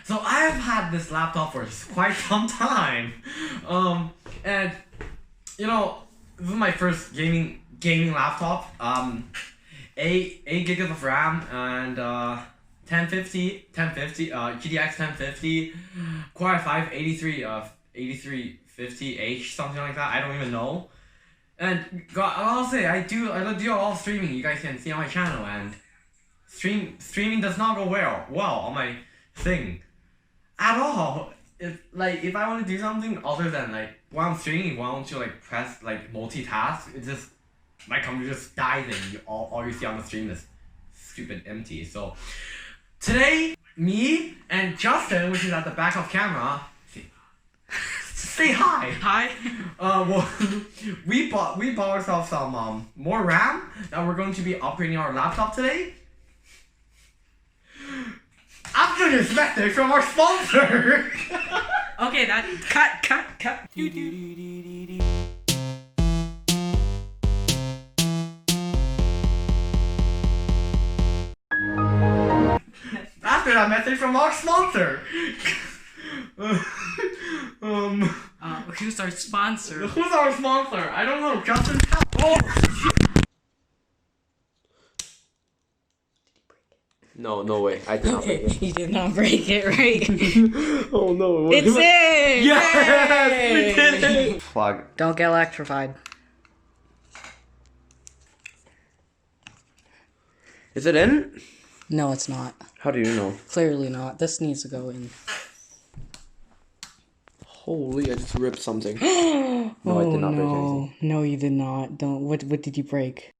So I have had this laptop for quite some time, and you know, this is my first gaming laptop. 8 gigs of RAM and 1050 GTX 1050 Core i5 8350H, something like that. I don't even know. And I'll say I do a lot of streaming. You guys can see on my channel, and streaming does not go well on my thing at all. If I want to do something other than like while I'm streaming, why don't you like press like multitask? It just, my computer just dies and all you see on the stream is stupid empty. So today, me and Justin, which is at the back of camera, say hi. Hi. Well, we bought ourselves some more RAM that we're going to be operating our laptop today. After this message from our sponsor. Okay, that cut. After that message from our sponsor. Who's our sponsor? Who's our sponsor? I don't know. Justin. Oh. No way. I did not break it. You did not break it, right? Oh no. It's in! Yes! We did it! Plug. Don't get electrified. Is it in? No, it's not. How do you know? Clearly not. This needs to go in. Holy, I just ripped something. No, I did not break anything. No, you did not. Don't. What did you break?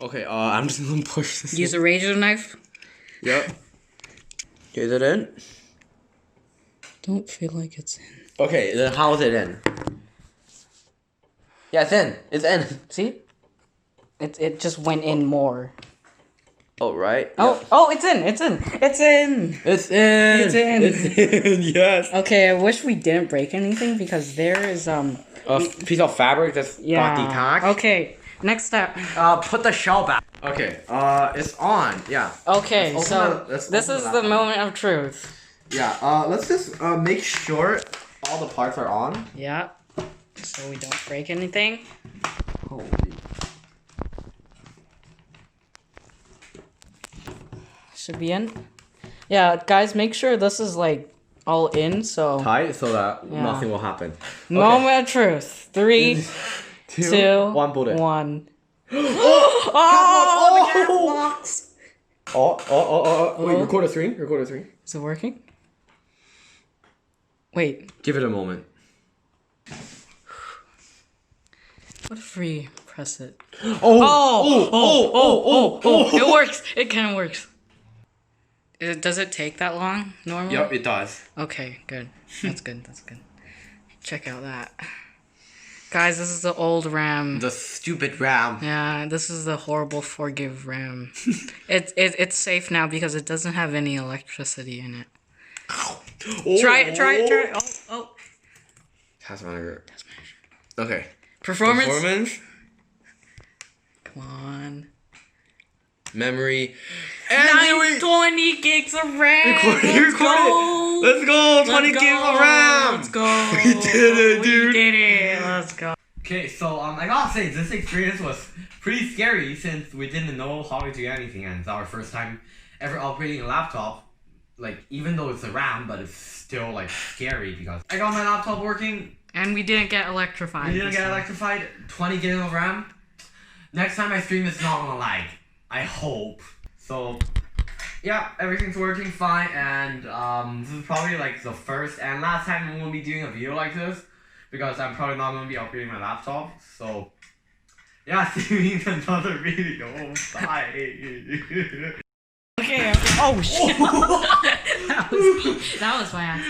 Okay, I'm just gonna push this. Use a razor knife? Yep. Okay, is it in? Don't feel like it's in. Okay, then how is it in? Yeah, it's in. It's in. See? It just went in more. Oh, right. Oh, Yep. oh, it's in. It's in. It's in. It's in. It's in. It's in. Yes. Okay, I wish we didn't break anything because there is A piece of fabric that's got detached. Okay, next step. Put the shell back. Okay. It's on. Yeah. Okay, Let's so open this the is the laptop. moment of truth. Yeah. Let's just make sure all the parts are on. Yeah. So we don't break anything. Holy. Should be in. Yeah, guys, make sure this is like all in. So Tight so that Yeah. nothing will happen. moment of truth. 3, 2, one bullet. 1. Oh! The cat box. Oh. Wait, record a screen. Is it working? Wait. Give it a moment. What if we press it? Oh! It works. It kind of works. Does it take that long normally? Yep, it does. Okay, good. That's good. Check out that. Guys, this is the old RAM. The stupid RAM. Yeah, this is the horrible forgive RAM. It's safe now because it doesn't have any electricity in it. Oh. Try it. Oh. Task manager. Okay. Performance. Come on. Memory. And 20 gigs of RAM. Let's go. 20 gigs of RAM. Let's go. We did it, dude. We did it. Let's go. Okay, so I gotta say this experience was pretty scary since we didn't know how to do anything, and it's our first time ever operating a laptop. Like, even though it's a RAM, but it's still like scary because I got my laptop working. And we didn't get electrified. 20 gigs of RAM. Next time I stream, it's not gonna lag. I hope. So, yeah, everything's working fine, and this is probably like the first and last time I'm gonna be doing a video like this because I'm probably not gonna be operating my laptop. So, yeah, see you in another video. Bye. Okay. Oh shit. That was by accident.